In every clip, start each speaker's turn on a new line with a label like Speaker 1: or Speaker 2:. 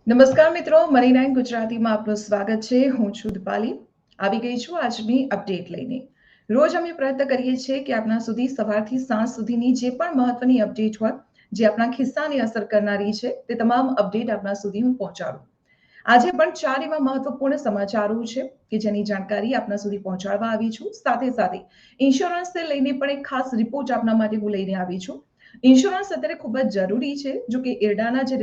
Speaker 1: નમસ્કાર મિત્રો, મની9 ગુજરાતીમાં આપનું સ્વાગત છે. હું છું દીપાલી. આવી ગઈ છું આજની અપડેટ લઈને. રોજ અમે પ્રયત્ન કરીએ છીએ કે આપના સુધી સવારથી સાંજ સુધીની જે પણ મહત્વની અપડેટ હોય, જે આપણા ખિસ્સાને અસર કરનારી છે, તે તમામ અપડેટ આપના સુધી હું પહોંચાડું. આજે પણ 4 એવા મહત્વપૂર્ણ સમાચારો છે કે જેની જાણકારી આપના સુધી પહોંચાડવા આવી છું. સાથે સાથે ઇન્સ્યોરન્સને લઈને પણ એક ખાસ રિપોર્ટ આપના માટે હું લઈને આવી છું. ઇન્સ્યોરન્સ અત્યારે ખૂબ જ જરૂરી છે. જો કે ઇરડાના જે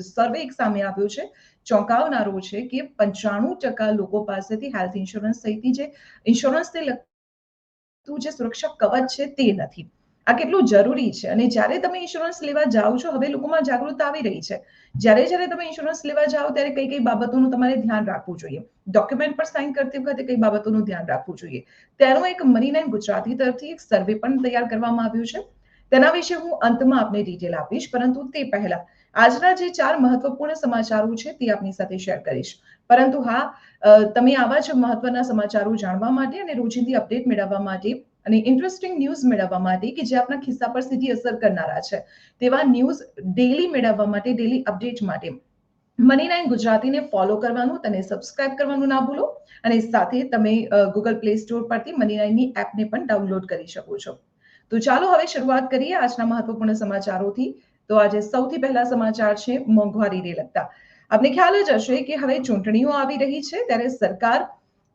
Speaker 1: સર્વે એક સામે આવ્યો છે, ચોંકાવનારો છે કે 95% લોકો પાસેથી હેલ્થ ઇન્સ્યોરન્સ સહિતની જે ઇન્સ્યોરન્સને લગતું જે સુરક્ષા કવચ છે તે નથી. આ કેટલું જરૂરી છે અને જ્યારે તમે ઇન્સ્યોરન્સ લેવા જાઓ છો, હવે લોકોમાં જાગૃતતા આવી રહી છે. જ્યારે જ્યારે તમે ઇન્સ્યોરન્સ લેવા જાઓ ત્યારે કઈ કઈ બાબતોનું તમારે ધ્યાન રાખવું જોઈએ. ડોક્યુમેન્ટ પર સાઇન કરતી વખતે કઈ બાબતોનું ધ્યાન રાખવું જોઈએ. તેનો એક મની9 ગુજરાતી તરફથી એક સર્વે પણ તૈયાર કરવામાં આવ્યું છે. તેના વિશે હું અંતમાં આપને ડિટેલ આપીશ, પરંતુ તે પહેલા આજના જે 4 મહત્વપૂર્ણ સમાચારો છે તે આપની સાથે શેર કરીશ. પરંતુ હા, તમે આવા જ મહત્વના સમાચારો જાણવા માટે અને રોજિંદી અપડેટ મેળવવા માટે અને ઇન્ટરેસ્ટિંગ ન્યૂઝ મેળવવા માટે કે જે આપના ખિસ્સા પર સીધી અસર કરનારા છે, તેવા ન્યૂઝ ડેલી મેળવવા માટે, ડેલી અપડેટ માટે મની9 ગુજરાતીને ફોલો કરવાનું, તેને સબસ્ક્રાઇબ કરવાનું ના ભૂલો. અને સાથે તમે ગૂગલ પ્લે સ્ટોર પરથી મની9ની એપને પણ ડાઉનલોડ કરી શકો છો. તો ચાલો હવે શરૂઆત કરીએ આજના મહત્વપૂર્ણ સમાચારોથી. તો આજે સૌથી પહેલા સમાચાર છે મોંઘવારીને લગતા. આપને ખ્યાલ જ હશે કે હવે ચૂંટણીઓ આવી રહી છે, ત્યારે સરકાર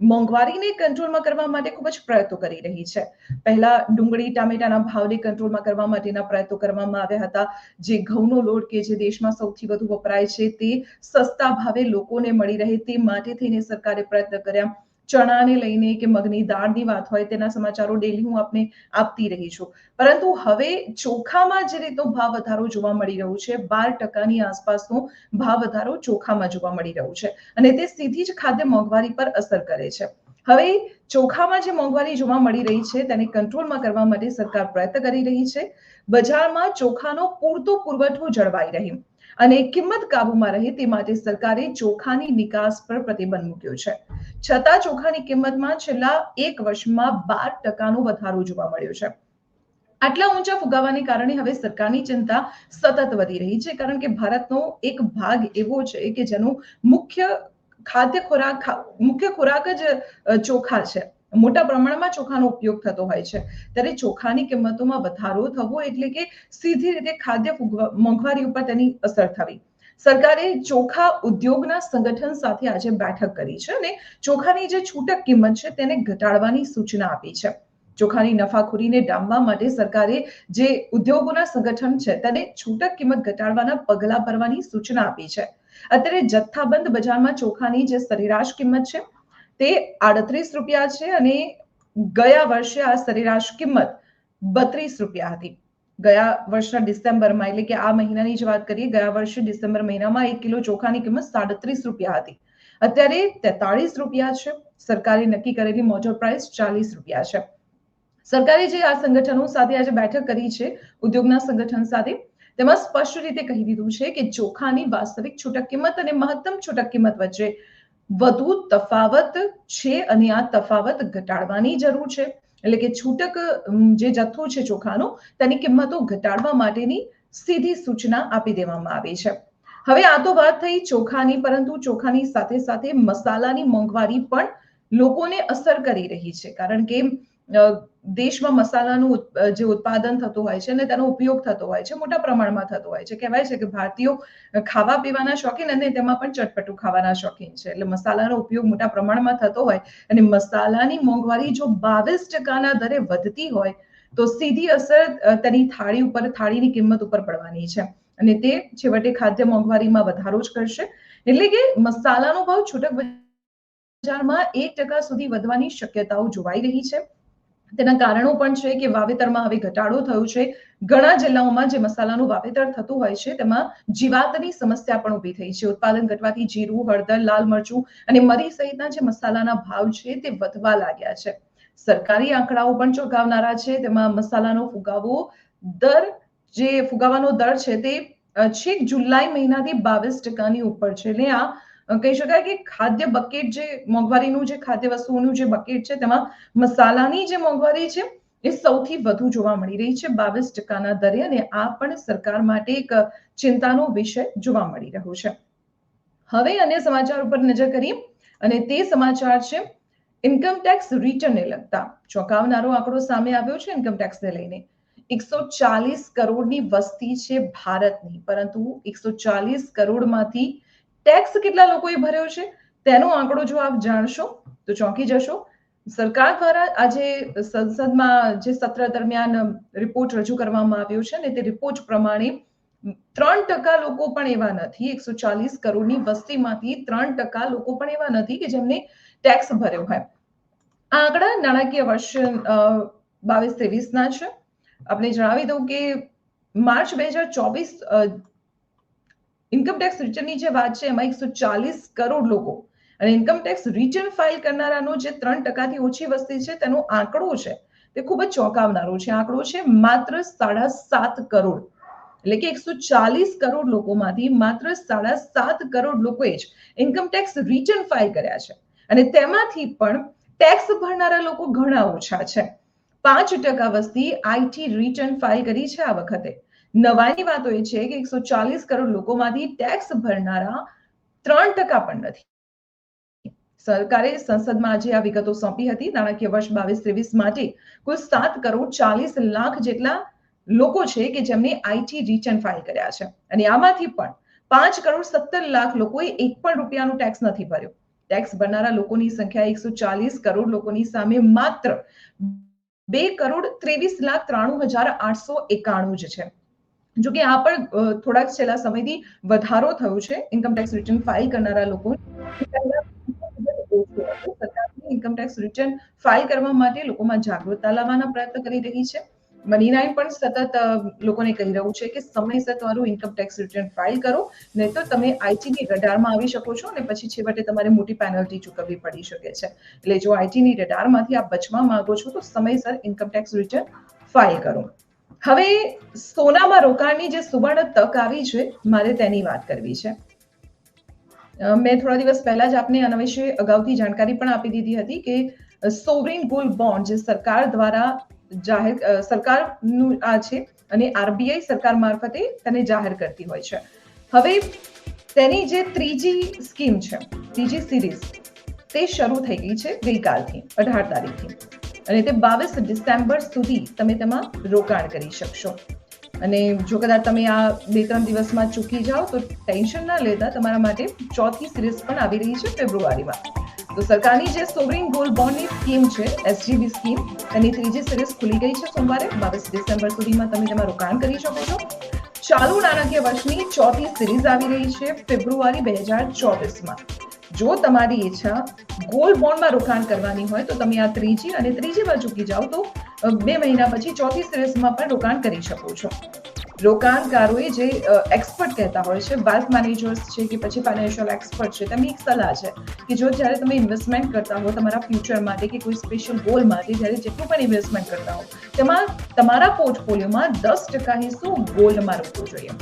Speaker 1: મોંઘવારીને કંટ્રોલમાં કરવા માટે ખૂબ જ પ્રયત્નો કરી રહી છે. પહેલા ડુંગળી ટામેટાના ભાવને કંટ્રોલમાં કરવા માટેના પ્રયત્નો કરવામાં આવ્યા હતા. જે ઘઉંનો લોટ કે જે દેશમાં સૌથી વધુ વપરાય છે, તે સસ્તા ભાવે લોકોને મળી રહે તે માટે થઈને સરકારે પ્રયત્ન કર્યા. ચણાને લઈને કે મગની દાળની વાત હોય, તેના સમાચારો ડેલી હું આપને આપતી રહી છું. પરંતુ હવે ચોખામાં જે રીતનો ભાવ વધારો જોવા મળી રહ્યો છે, 12%ની આસપાસનો ભાવ વધારો ચોખામાં જોવા મળી રહ્યો છે અને તે સીધી જ ખાદ્ય મોંઘવારી પર અસર કરે છે. હવે ચોખામાં જે મોંઘવારી જોવા મળી રહી છે તેને કંટ્રોલમાં કરવા માટે સરકાર પ્રયત્ન કરી રહી છે. બજારમાં ચોખાનો પૂરતો પુરવઠો જળવાઈ રહે અને કિંમત કાબૂમાં રહે તે માટે સરકારે ચોખાની નિકાસ પર પ્રતિબંધ મૂક્યો છે. છતાં ચોખાની કિંમતમાં છેલ્લા 1 વર્ષમાં 12%નો વધારો જોવા મળ્યો છે. આટલા ઊંચા ફુગાવાને કારણે હવે સરકારની ચિંતા સતત વધી રહી છે, કારણ કે ભારતનો એક ભાગ એવો છે કે જેનું મુખ્ય મુખ્ય ખોરાક જ ચોખા છે. મોટા પ્રમાણમાં ચોખાનો ઉપયોગ થતો હોય છે. ત્યારે ચોખાની કિંમતોમાં વધારો થવો એટલે કે સીધી રીતે ખાદ્ય મોંઘવારી ઉપર તેની અસર થવી. સરકારે ચોખા ઉદ્યોગના સંગઠન સાથે આજે બેઠક કરી છે અને ચોખાની જે છૂટક કિંમત છે તેને ઘટાડવાની સૂચના આપી છે. ચોખાની નફાખોરીને ડામવા માટે સરકારે જે ઉદ્યોગોના સંગઠન છે તેને છૂટક કિંમત ઘટાડવાના પગલા ભરવાની સૂચના આપી છે. અત્યારે જથ્થાબંધ બજારમાં ચોખાની જે સરેરાશ કિંમત છે તે 38 રૂપિયા છે અને ગયા વર્ષે આ સરેરાશ કિંમત 32 રૂપિયા હતી. ગયા વર્ષના ડિસેમ્બરમાં, એટલે કે આ મહિનાની જ વાત કરીએ, ગયા વર્ષે ડિસેમ્બર મહિનામાં 1 કિલો ચોખાની કિંમત 37 રૂપિયા હતી. અત્યારે 43 રૂપિયા છે. સરકારે નક્કી કરેલી મોટર પ્રાઇસ 40 રૂપિયા છે. સરકારે જે આ સંગઠનો સાથે આજે બેઠક કરી છે, ઉદ્યોગના સંગઠન સાથે, તેમાં સ્પષ્ટ રીતે કહી દીધું છે કે ચોખાની વાસ્તવિક છૂટક કિંમત અને મહત્તમ છૂટક કિંમત વચ્ચે વધુ તફાવત છે અને આ તફાવત ઘટાડવાની જરૂર છે. એટલે કે છૂટક જે જથ્થો છે ચોખાનો, તેની કિંમતો ઘટાડવા માટેની સીધી સૂચના આપી દેવામાં આવી છે. હવે આ તો વાત થઈ ચોખાની, પરંતુ ચોખાની સાથે સાથે મસાલાની મોંઘવારી પણ લોકોને અસર કરી રહી છે, કારણ કે દેશમાં મસાલાનું જે ઉત્પાદન થતું હોય છે અને તેનો ઉપયોગ થતો હોય છે, મોટા પ્રમાણમાં થતો હોય છે. કહેવાય છે કે ભારતીયો ખાવા પીવાના શોખીન અને તેમાં પણ ચટપટું ખાવાના શોખીન છે. એટલે મસાલાનો ઉપયોગ મોટા પ્રમાણમાં થતો હોય અને મસાલાની મોંઘવારી જો 22%ના દરે વધતી હોય તો સીધી અસર તેની થાળી ઉપર, થાળીની કિંમત ઉપર પડવાની છે અને તે છેવટે ખાદ્ય મોંઘવારીમાં વધારો જ કરશે. એટલે કે મસાલાનો ભાવ છૂટક બજારમાં 1% સુધી વધવાની શક્યતાઓ જોવાઈ રહી છે. તેના કારણો પણ છે કે વાવેતરમાં હવે ઘટાડો થયો છે. ઘણા જિલ્લાઓમાં જે મસાલાનું વાવેતર થતું હોય છે તેમાં જીવાતની સમસ્યા પણ ઊભી થઈ છે. ઉત્પાદન ઘટવાથી જીરું, હળદર, લાલ મરચું અને મરી સહિતના જે મસાલાના ભાવ છે તે વધવા લાગ્યા છે. સરકારી આંકડાઓ પણ ચોંકાવનારા છે. તેમાં મસાલાનો ફુગાવાનો દર છે તે છેક જુલાઈ મહિનાથી 22%ની ઉપર છે. એટલે આ કહી શકાય કે ખાદ્ય બકેટ, જે મોંઘવારીનું, જે ખાદ્ય વસ્તુઓનું જે બકેટ છે, તેમાં મસાલાની જે મોંઘવારી છે એ સૌથી વધુ જોવા મળી રહી છે, 22%ના દરે. અને આ પણ સરકાર માટે એક ચિંતાનો વિષય જોવા મળી રહ્યો છે. હવે અન્ય સમાચાર ઉપર નજર કરીએ અને તે સમાચાર છે ઇન્કમ ટેક્સ રિટર્નને લગતા. ચોંકાવનારો આંકડો સામે આવ્યો છે ઇન્કમ ટેક્સને લઈને. 140 કરોડની વસ્તી છે ભારતની, પરંતુ 140 કરોડમાંથી ટેક્સ કેટલા લોકોએ ભર્યો છે તેનો આંકડો જો આપ જાણશો તો ચોંકી જશો. સરકાર દ્વારા આજે સંસદમાં જે સત્ર દરમિયાન રિપોર્ટ રજૂ કરવામાં આવ્યો છે ને તે રિપોર્ટ પ્રમાણે 3% લોકો પણ એવા નથી, 140 કરોડની વસ્તીમાંથી 3% લોકો પણ એવા નથી કે જેમને ટેક્સ ભર્યો હોય. આ આંકડા નાણાકીય વર્ષ 22-23 ના છે. આપણે જણાવી દઉં કે માર્ચ 2024 ઇન્કમ ટેક્સ રિટર્નની જે વાત છે એમાં 140 કરોડ લોકો અને ઇન્કમ ટેક્સ રિટર્ન ફાઇલ કરનારાનો જે 3%થી ઓછી વસ્તી છે તેનો આંકડો છે તે ખૂબ જ ચોંકાવનારો છે. આંકડો છે માત્ર 7.5 કરોડ. એટલે કે 140 કરોડ લોકોમાંથી માત્ર 7.5 કરોડ લોકોએ જ ઇન્કમ ટેક્સ રિટર્ન ફાઇલ કર્યા છે અને તેમાંથી પણ ટેક્સ ભરનારા લોકો ઘણા ઓછા છે. 5% વસ્તી આઈટી રિટર્ન ફાઇલ કરી છે આ વખતે. નવાઈની વાત એ છે કે 140 કરોડ લોકોમાંથી ટેક્સ ભરનારા 3% પણ નથી. સરકારે સંસદમાં આજે આ વિગતો સોંપી હતી. નાણાકીય વર્ષ 22-23 માટે કુલ 7 કરોડ 40 લાખ જેટલા લોકો છે કે જેમને આઈટી રિટર્ન ફાઇલ કર્યા છે અને આમાંથી પણ 5 કરોડ 17 લાખ લોકોએ એક પણ રૂપિયાનું ટેક્સ નથી ભર્યો. ટેક્સ ભરનારા લોકોની સંખ્યા 140 કરોડ લોકોની સામે માત્ર 2 કરોડ 23 લાખ 93,891 જ છે. જો કે આ પણ થોડાક છેલ્લા સમયથી વધારો થયો છે ઇન્કમ ટેક્સ રિટર્ન ફાઇલ કરનારા લોકો. સરકાર ઇન્કમ ટેક્સ રિટર્ન ફાઇલ કરવા માટે લોકોમાં જાગૃતતા લાવવાના પ્રયત્ન કરી રહી છે. મની9 પણ સતત લોકોને કહી રહ્યું છે કે સમયસર તમારું ઇન્કમ ટેક્સ રિટર્ન ફાઇલ કરો, નહીં તો તમે આઈટીની રડારમાં આવી શકો છો અને પછી છેવટે તમારે મોટી પેનલ્ટી ચૂકવવી પડી શકે છે. એટલે જો આઈટીની રડારમાંથી આપ બચવા માંગો છો તો સમયસર ઇન્કમ ટેક્સ રિટર્ન ફાઇલ કરો. હવે સોનામાં રોકાણની જે સુવર્ણ તક આવી છે મારે તેની વાત કરવી છે. મેં થોડા દિવસ પહેલા જ આપને આના વિશે અગાઉથી જાણકારી પણ આપી દીધી હતી કે સોવરિન ગોલ્ડ બોન્ડ જે સરકાર દ્વારા સરકારનું આ છે અને આરબીઆઈ સરકાર મારફતે તેને જાહેર કરતી હોય છે. હવે તેની જે ત્રીજી સ્કીમ છે, ત્રીજી સિરીઝ, તે શરૂ થઈ ગઈ છે ગઈકાલથી 18 તારીખથી અને તે 22 ડિસેમ્બર સુધી તમે તેમાં રોકાણ કરી શકશો. અને જો કદાચ તમે આ 2-3 દિવસમાં ચૂકી જાઓ તો ટેન્શન ના લેતા, તમારા માટે ચોથી સિરીઝ પણ આવી રહી છે ફેબ્રુઆરીમાં. તો સરકારની જે સોવરિન ગોલ્ડ બોન્ડની સ્કીમ છે એસજીબી સ્કીમ, તેની ત્રીજી સિરીઝ ખુલી ગઈ છે સોમવારે. 22 ડિસેમ્બર સુધીમાં તમે તેમાં રોકાણ કરી શકો છો. ચાલુ નાણાકીય વર્ષની ચોથી સિરીઝ આવી રહી છે ફેબ્રુઆરી 2024માં. જો તમારી ઈચ્છા ગોલ્ડ બોન્ડમાં રોકાણ કરવાની હોય તો તમે આ ત્રીજીમાં ચૂકી જાઓ તો 2 મહિના પછી ચોથી સિરીઝમાં પણ રોકાણ કરી શકો છો. રોકાણકારોએ જે એક્સપર્ટ કહેતા હોય છે, વેલ્થ મેનેજર્સ છે કે પછી ફાઇનાન્શિયલ એક્સપર્ટ છે, તેમની એક સલાહ છે કે જો જ્યારે તમે ઇન્વેસ્ટમેન્ટ કરતા હો તમારા ફ્યુચર માટે કે કોઈ સ્પેશિયલ ગોલ માટે, જ્યારે જેટલું પણ ઇન્વેસ્ટમેન્ટ કરતા હો તેમાં તમારા પોર્ટફોલિયોમાં 10% હિસ્સો ગોલ્ડમાં રોકવો જોઈએ.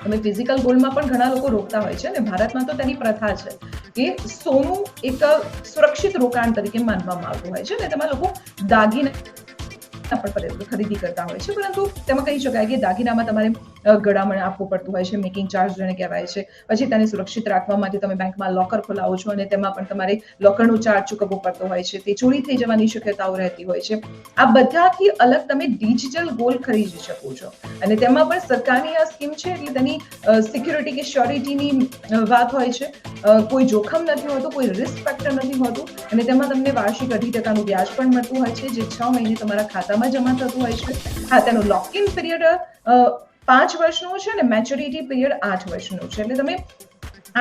Speaker 1: તમે ફિઝિકલ ગોલ્ડમાં પણ ઘણા લોકો રોકતા હોય છે અને ભારતમાં તો તેની પ્રથા છે કે સોનું એક સુરક્ષિત રોકાણ તરીકે માનવામાં આવતું હોય છે અને તેમાં લોકો દાગીના પણ ખરીદી કરતા હોય છે, પરંતુ તેમાં કહી શકાય કે દાગીનામાં તમારે ગળામણ આપવું પડતું હોય છે, મેકિંગ ચાર્જ જેને કહેવાય છે. પછી તેને સુરક્ષિત રાખવા માટે તમે બેંકમાં લોકર ખોલાવો છો અને તેમાં પણ તમારે લોકરનો ચાર્જ ચૂકવવો પડતો હોય છે. તે ચોરી થઈ જવાની શક્યતાઓ રહેતી હોય છે. આ બધાથી અલગ તમે ડિજિટલ ગોલ્ડ ખરીદી શકો છો અને તેમાં પણ સરકારની આ સ્કીમ છે એટલે તેની સિક્યુરિટી કે શ્યોરિટીની વાત હોય છે. કોઈ જોખમ નથી હોતું, કોઈ રિસ્ક ફેક્ટર નથી હોતું અને તેમાં તમને વાર્ષિક 2.5% વ્યાજ પણ મળતું હોય છે, જે 6 મહિને તમારા ખાતામાં જમા થતું હોય છે. હા, તેનો લોકિન પીરિયડ 5 વર્ષનો છે અને મેચ્યોરિટી પીરિયડ 8 વર્ષનો છે. એટલે તમે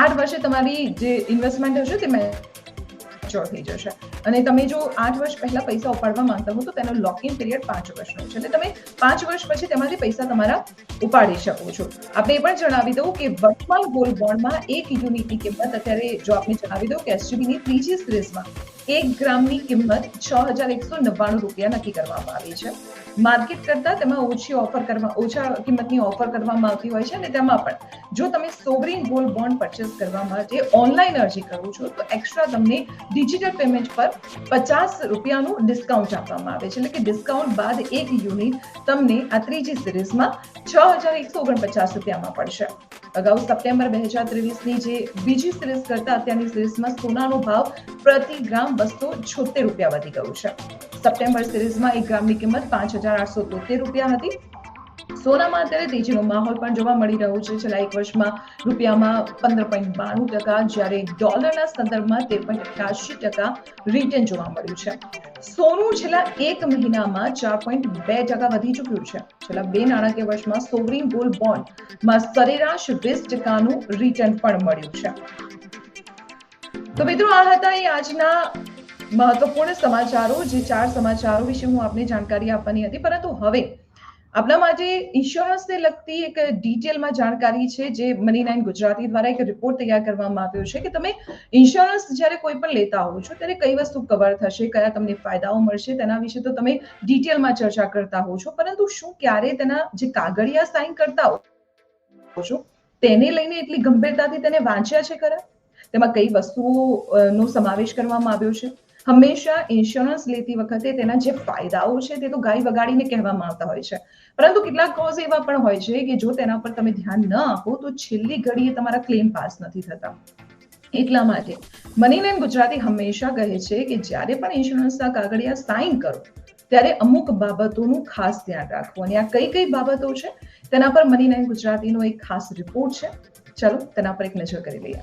Speaker 1: 8 વર્ષે તમારી જે ઇન્વેસ્ટમેન્ટ હશે તે મેચ્યોર થઈ જશે અને તમે જો 8 વર્ષ પહેલા પૈસા ઉપાડવા માંગતા હો તો તેનો લોકિન પીરિયડ 5 વર્ષનો છે. એટલે તમે 5 વર્ષ પછી તેમાંથી પૈસા તમારા ઉપાડી શકો છો. આપણે એ પણ જણાવી દઉં કે વર્તમાન ગોલ્ડ બોન્ડમાં 1 યુનિટની કિંમત અત્યારે જો આપણે જણાવી દઉં કે એસજીબીની ત્રીજી સિરીઝમાં 1 ગ્રામની કિંમત 6,199 રૂપિયા નક્કી કરવામાં આવી છે. માર્કેટ કરતા તેમાં ઓછા કિંમતની ઓફર કરવામાં આવતી હોય છે અને તેમાં પણ જો તમે સોવરિન ગોલ્ડ બોન્ડ પરચેસ કરવા માટે ઓનલાઈન અરજી કરો છો તો એક્સ્ટ્રા તમને ડિજિટલ પેમેન્ટ પર 50 રૂપિયાનું ડિસ્કાઉન્ટ આપવામાં આવે છે. એટલે કે ડિસ્કાઉન્ટ બાદ 1 યુનિટ તમને આ ત્રીજી સિરીઝમાં 6,149 રૂપિયામાં પડશે. અગાઉ સપ્ટેમ્બર 2023ની જે બીજી સિરીઝ કરતા અત્યારની સિરીઝમાં સોનાનો ભાવ પ્રતિ ગ્રામ 276 રૂપિયા વધી ગયો છે. સપ્ટેમ્બર સિરીઝમાં 1 ગ્રામની કિંમત 5,873 રૂપિયા હતી. સોનામાં અત્યારે તેજીનો માહોલ પણ જોવા મળી રહ્યો છે. છેલ્લા એક વર્ષમાં રૂપિયામાં 15.92%, જ્યારે ડોલરના સંદર્ભમાં 13.88% રિટર્ન જોવા મળ્યું છે. સોનું છેલ્લા એક મહિનામાં 4.2% વધી ચૂક્યું છે. છેલ્લા 2 નાણાકીય વર્ષમાં સોવરિન ગોલ્ડ બોન્ડમાં સરેરાશ 20%નું રિટર્ન પણ મળ્યું છે. તો મિત્રો, આ હતા એ આજના મહત્વપૂર્ણ સમાચારો. જે 4 સમાચારો વિશે હું આપને જાણકારી આપવાની હતી, પરંતુ હવે આપણા માટે ઇન્સ્યોરન્સને લગતી એક ડિટેલમાં જાણકારી છે, જે મની9 ગુજરાતી દ્વારા એક રિપોર્ટ તૈયાર કરવામાં આવ્યો છે કે તમે ઇન્સ્યોરન્સ જ્યારે કોઈ પણ લેતા હોવ છો ત્યારે કઈ વસ્તુ કવર થશે, કયા તમને ફાયદાઓ મળશે, તેના વિશે તો તમે ડિટેલમાં ચર્ચા કરતા હો છો, પરંતુ શું ક્યારે તેના જે કાગળિયા સાઇન કરતા હો છો તેને લઈને એટલી ગંભીરતાથી તેને વાંચ્યા છે ખરા? તેમાં કઈ વસ્તુઓનો સમાવેશ કરવામાં આવ્યો છે? હંમેશા ઇન્સ્યોરન્સ લેતી વખતે તેના જે ફાયદાઓ છે તે તો ગાય વગાડીને કહેવામાં આવતા હોય છે, પરંતુ કેટલાક કોઝ એવા પણ હોય છે કે જો તેના પર તમે ધ્યાન ન આપો તો છેલ્લી ઘડીએ તમારા ક્લેમ પાસ નથી થતા. એટલા માટે મની9 ગુજરાતી હંમેશા કહે છે કે જ્યારે પણ ઇન્સ્યોરન્સના કાગળિયા સાઇન કરો ત્યારે અમુક બાબતોનું ખાસ ધ્યાન રાખવું. અને આ કઈ બાબતો છે તેના પર મની9 ગુજરાતીનો એક ખાસ રિપોર્ટ છે. ચલો તેના પર એક નજર કરી લઈએ.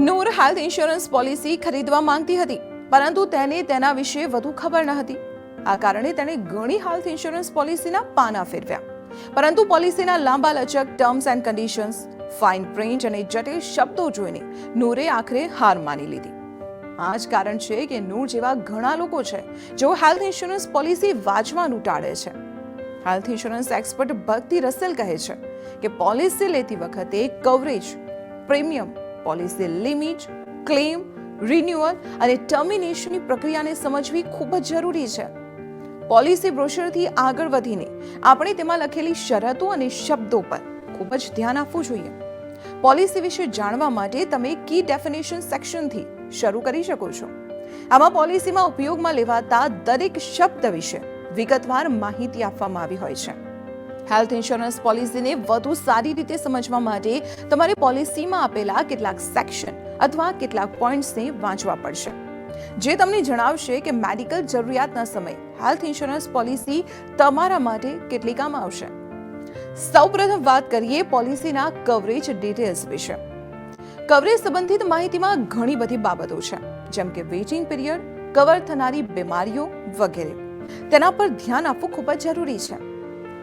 Speaker 2: નૂર હેલ્થ ઇન્સ્યોરન્સ પોલિસી ખરીદવા માંગતી હતી, પરંતુ તેને તેના વિશે વધુ ખબર ન હતી. આ કારણે તેણે ઘણી હેલ્થ ઇન્સ્યોરન્સ પોલિસીના પાના ફેરવ્યા, પરંતુ પોલિસીના લાંબા લચક terms and conditions, fine print અને જટિલ શબ્દો જોઈને નૂરે આખરે હાર માની લીધી. આ જ કારણ છે કે નૂર જેવા ઘણા લોકો છે જેઓ હેલ્થ ઇન્સ્યોરન્સ પોલિસી વાંચવાનું ટાળે છે. હેલ્થ ઇન્સ્યોરન્સ એક્સપર્ટ ભક્તિ રસેલ કહે છે કે પોલિસી લેતી વખતે coverage, premium, policy limit, claim, renewal અને ટર્મિનેશનની પ્રક્રિયાને સમજવી ખૂબ જ જરૂરી છે. પોલિસી બ્રોશરથી આગળ વધીને આપણે તેમાં લખેલી શરતો અને શબ્દો પર ખૂબ જ ધ્યાન આપવું જોઈએ. પોલિસી વિશે જાણવા માટે તમે કી ડેફિનેશન સેક્શનથી શરૂ કરી શકો છો. આમાં પોલિસીમાં ઉપયોગમાં લેવાતા દરેક શબ્દ વિશે વિગતવાર માહિતી આપવામાં આવી હોય છે. હેલ્થ ઇન્સ્યોરન્સ પોલિસીને વધુ સારી રીતે સમજવા માટે તમારે પોલિસીમાં આપેલા કેટલાક સેક્શન અથવા કેટલાક પોઈન્ટ્સને વાંચવા પડશે, જે તમને જણાવશે કે મેડિકલ જરૂરિયાતના સમયે હેલ્થ ઇન્સ્યોરન્સ પોલિસી તમારા માટે કેટલી કામ આવશે. સૌપ્રથમ વાત કરીએ પોલિસીના કવરેજ ડિટેલ્સ વિશે. કવરેજ સંબંધિત માહિતીમાં ઘણી બધી બાબતો છે, જેમ કે વેઇટિંગ પીરિયડ, કવર થનારી બીમારીઓ વગેરે. તેના પર ધ્યાન આપવું ખૂબ જ જરૂરી છે.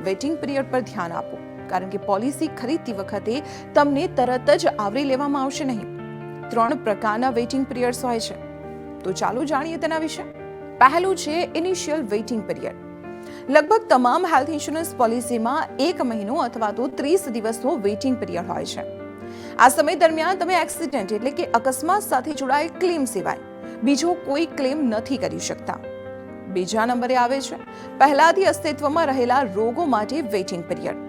Speaker 2: વેઇટિંગ પીરિયડ પર ધ્યાન આપો, કારણ કે પોલિસી ખરીદતી વખતે તમને તરત જ આવરી લેવામાં આવશે નહીં. 3 પ્રકારના વેઇટિંગ પીરિયડ્સ હોય છે, તો ચાલો જાણીએ તેના વિશે. પહેલું છે ઇનિશિયલ વેઇટિંગ પીરિયડ. લગભગ તમામ હેલ્થ ઇન્સ્યોરન્સ પોલિસીમાં 1 મહિનો અથવા તો 30 દિવસનો વેઇટિંગ પીરિયડ હોય છે. આ સમય દરમિયાન તમે એક્સિડન્ટ એટલે કે અકસ્માત સાથે જોડાયેલ ક્લેમ સિવાય બીજો કોઈ ક્લેમ નથી કરી શકતા. બીજા નંબરે આવે છે પહેલાથી અસ્તિત્વમાં રહેલા રોગો માટે waiting period.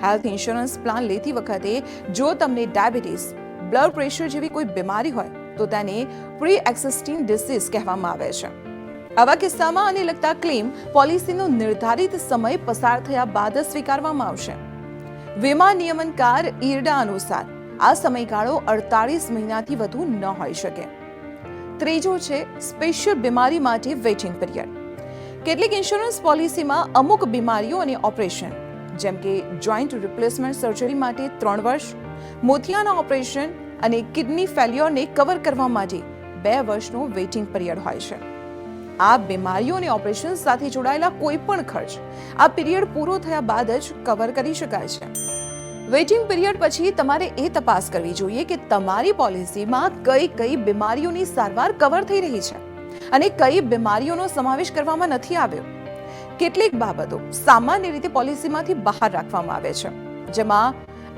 Speaker 2: Health insurance plan લેતી વખતે જો તમને ડાયાબિટીસ, બ્લડ પ્રેશર જેવી કોઈ બીમારી હોય તો તેને પ્રી એક્ઝિસ્ટિંગ ડિસીઝ કહેવામાં આવે છે. આવા કિસ્સામાં આને લગતા ક્લેમ પોલિસીનો નિર્ધારિત સમય પસાર થયા બાદ જ સ્વીકારવામાં આવશે. વીમા નિયમનકાર ઈરડા અનુસાર આ સમયગાળો 48 મહિનાથી વધુ ન હોઈ શકે. ત્રીજો છે સ્પેશિયલ બીમારી માટે વેઇટિંગ પીરિયડ. કેટલીક ઇન્સ્યોરન્સ પોલિસીમાં અમુક બીમારીઓ અને ઓપરેશન, જેમ કે જોઈન્ટ રિપ્લેસમેન્ટ સર્જરી માટે 3 વર્ષ, મોતિયાના ઓપરેશન અને કિડની ફેલ્યોરને કવર કરવા માટે 2 વર્ષનો વેઇટિંગ પીરિયડ હોય છે. આ બીમારીઓ અને ઓપરેશન સાથે જોડાયેલા કોઈ પણ ખર્ચ આ પીરિયડ પૂરો થયા બાદ જ કવર કરી શકાય છે. વેઇટિંગ પીરિયડ પછી તમારે એ તપાસ કરવી જોઈએ કે તમારી પોલિસીમાં કઈ બીમારીઓની સારવાર કવર થઈ રહી છે અને કઈ બીમારીઓનો સમાવેશ કરવામાં નથી આવ્યો. કેટલીક બાબતો સામાન્ય રીતે પોલિસીમાંથી બહાર રાખવામાં આવે છે, જેમાં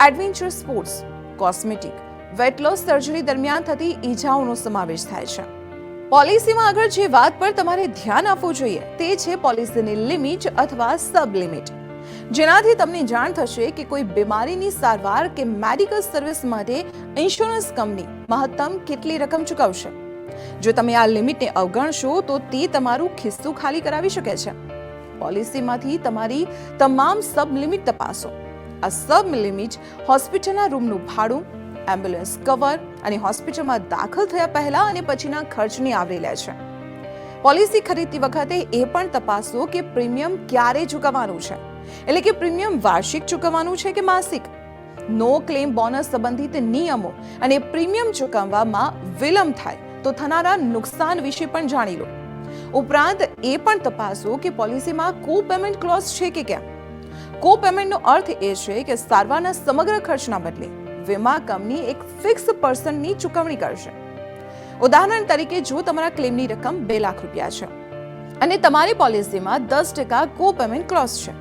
Speaker 2: adventure sports, cosmetic, weight loss surgery દરમિયાન થતી ઈજાઓનો સમાવેશ થાય છે. પોલિસીમાં આગળ જે વાત પર તમારે ધ્યાન આપવું જોઈએ તે છે પોલિસીની લિમિટ અથવા સબ લિમિટ, જેનાથી તમને જાણ થશે કે કોઈ બીમારીની સારવાર કે મેડિકલ સર્વિસ માટે ઇન્સ્યોરન્સ કંપની મહત્તમ કેટલી રકમ ચૂકવશે. જો તમે આ લિમિટને અવગણશો તો તે તમારું ખિસ્સું ખાલી કરાવી શકે છે. પોલિસીમાંથી તમારી તમામ સબ લિમિટ તપાસો. આ સબ લિમિટ હોસ્પિટલના રૂમનું ભાડું, એમ્બ્યુલન્સ કવર અને હોસ્પિટલમાં દાખલ થયા પહેલા અને પછીના ખર્ચને આવરી લે છે. પોલિસી ખરીદતી વખતે એ પણ તપાસો કે પ્રીમિયમ ક્યારે ચૂકવવાનું છે, એટલે કે પ્રીમિયમ વાર્ષિક ચૂકવવાનું છે કે માસિક. નો ક્લેમ બોનસ સંબંધિત નિયમો અને પ્રીમિયમ ચૂકવવામાં વિલંબ થાય તો થનારા નુકસાન વિશે પણ જાણી લો. ઉપરાંત એ પણ તપાસો કે પોલિસીમાં કો પેમેન્ટ ક્લોઝ છે કે કેમ. કો પેમેન્ટનો અર્થ એ છે કે સારવારના સમગ્ર ખર્ચના બદલે વીમા કંપની એક ફિક્સ પર્સન્ટની ચૂકવણી કરશે. ઉદાહરણ તરીકે, જો તમારા ક્લેમની રકમ 2 લાખ રૂપિયા છે અને તમારી પોલિસીમાં 10% કો પેમેન્ટ ક્લોઝ છે,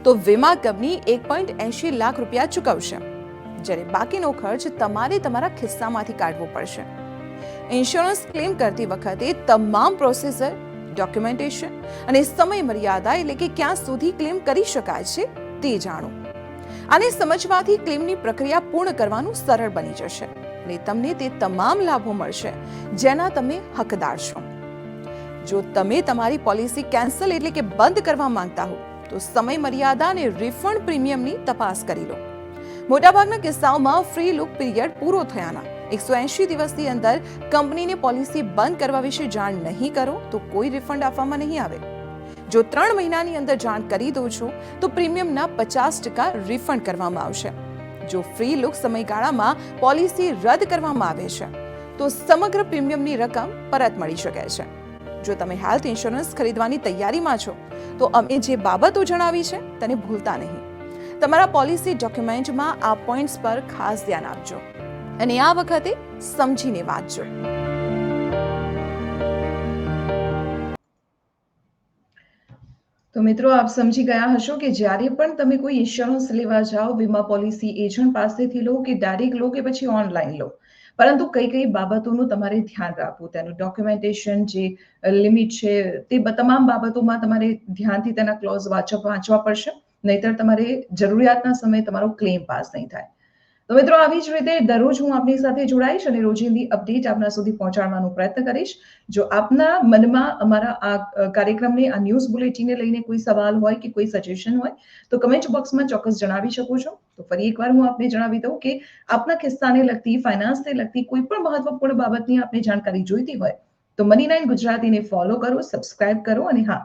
Speaker 2: તો વીમા કંપની 1.80 લાખ રૂપિયા ચૂકવશે, જ્યારે બાકીનો ખર્ચ તમારે તમારા ખિસ્સામાંથી કાઢવો પડશે. ઇન્સ્યોરન્સ ક્લેમ કરતી વખતે તમામ પ્રોસેસર, ડોક્યુમેન્ટેશન અને સમય મર્યાદા, એટલે કે ક્યાં સુધી ક્લેમ કરી શકાય છે તે જાણો. આને સમજવાથી ક્લેમની પ્રક્રિયા પૂર્ણ કરવાનું સરળ બની જશે અને તમને તે તમામ લાભો મળશે જેના તમે હકદાર છો. જો તમે તમારી પોલિસી કેન્સલ એટલે કે બંધ કરવા માંગતા હો તો સમય મર્યાદા અને રિફંડ પ્રીમિયમની તપાસ કરી લો. મોટાભાગના કિસ્સાઓમાં ફ્રી લુક પીરિયડ પૂરો થયાના 180 દિવસની અંદર કંપનીને પોલિસી બંધ કરવા વિશે જાણ નહીં કરો તો કોઈ રિફંડ આપવામાં નહીં આવે. જો 3 મહિનાની અંદર જાણ કરી દો છો તો પ્રીમિયમના 50% રિફંડ કરવામાં આવશે. જો ફ્રી લુક સમયગાળામાં પોલિસી રદ કરવામાં આવે છે તો સમગ્ર પ્રીમિયમની રકમ પરત મળી શકે છે. જો તમે હેલ્થ ઇન્સ્યોરન્સ ખરીદવાની તૈયારીમાં છો તો અમે જે બાબતો જણાવી છે તેને ભૂલતા નહીં. તમારા પોલિસી ડોક્યુમેન્ટમાં આ પોઈન્ટ્સ પર ખાસ ધ્યાન આપજો અને આ વખતે સમજીને વાંચજો.
Speaker 1: તો મિત્રો, આપ સમજી ગયા હશો કે જ્યારે પણ તમે કોઈ ઇન્સ્યોરન્સ લેવા જાઓ, વીમા પોલિસી એજન્ટ પાસેથી લો કે ડાયરેક્ટ લો કે પછી ઓનલાઈન લો, પરંતુ કઈ કઈ બાબતોનું તમારે ધ્યાન રાખવું, તેનું ડોક્યુમેન્ટેશન, જે લિમિટ છે, તે તમામ બાબતોમાં તમારે ધ્યાનથી તેના ક્લોઝ વાંચવા પડશે, નહીતર તમારે જરૂરિયાતના સમયે તમારો ક્લેમ પાસ નહીં થાય. તો મિત્રો, આવી જ રીતે દરરોજ હું આપની સાથે જોડાઈશ અને રોજિંદી અપડેટ આપના સુધી પહોંચાડવાનો પ્રયત્ન કરીશ. જો આપના મનમાં અમારા આ કાર્યક્રમને, આ ન્યૂઝ બુલેટિનને લઈને કોઈ સવાલ હોય કે કોઈ સજેશન હોય તો કમેન્ટ બોક્સમાં ચોક્કસ જણાવી શકો છો. તો ફરી એકવાર હું આપને જણાવી દઉં કે આપના કિસ્સાને લગતી, ફાઇનાન્સને લગતી કોઈ પણ મહત્વપૂર્ણ બાબતની આપને જાણકારી જોઈતી હોય તો મની9 ગુજરાતીને ફોલો કરો, સબસ્ક્રાઇબ કરો અને હા,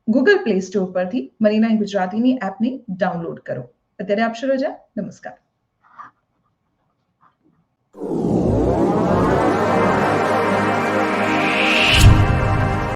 Speaker 1: ગૂગલ પ્લે સ્ટોર પરથી મની9 ગુજરાતીની એપને ડાઉનલોડ કરો. અત્યારે આપશો રજા. નમસ્કાર.